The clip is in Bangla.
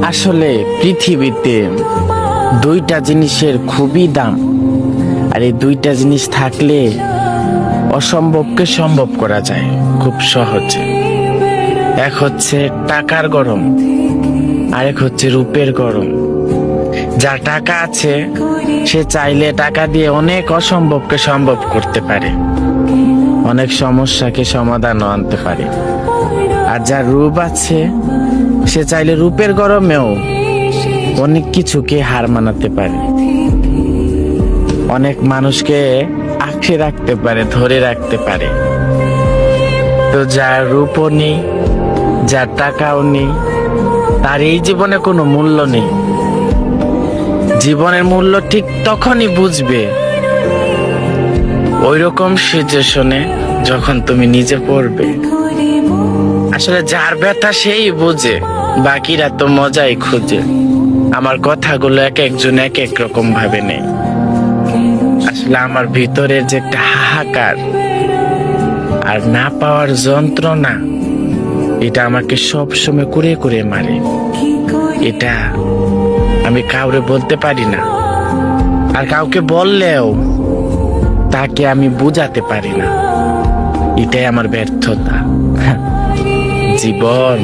আসলে পৃথিবীতে দুইটা জিনিসের খুবই দাম, আর এই দুইটা জিনিস থাকলে অসম্ভবকে সম্ভব করা যায় খুব সহজে। এক হচ্ছে টাকার গরম, আরেক হচ্ছে রূপের গরম। যার টাকা আছে সে চাইলে টাকা দিয়ে অনেক অসম্ভবকে সম্ভব করতে পারে, অনেক সমস্যাকে সমাধানও আনতে পারে। আর যার রূপ আছে সে চাইলে রূপের গরমেও অনেক কিছুকে হার মানাতে পারে, অনেক মানুষকে আঁকড়ে রাখতে পারে, ধরে রাখতে পারে। তো যার রূপও নেই, যার টাকাও নেই, তার এই জীবনে কোনো মূল্য নেই। জীবনের মূল্য ঠিক তখনই বুঝবে ওইরকম সিচুয়েশনে যখন তুমি নিজে পড়বে। আসলে যার ব্যথা সেই বুঝে, বাকিরা তো মজাই খুঁজে। আমার কথাগুলো এক একজন এক এক রকম ভাবে নেই। আসলে আমার ভিতরের যে একটা হাহাকার আর না পাওয়ার যন্ত্রণা, এটা আমাকে সবসময় কুরে কুরে মারে। এটা আমি কাউরে বলতে পারি না, আর কাউকে বললেও তাকে আমি বুঝাতে পারি না। এটাই আমার ব্যর্থতা জীবন।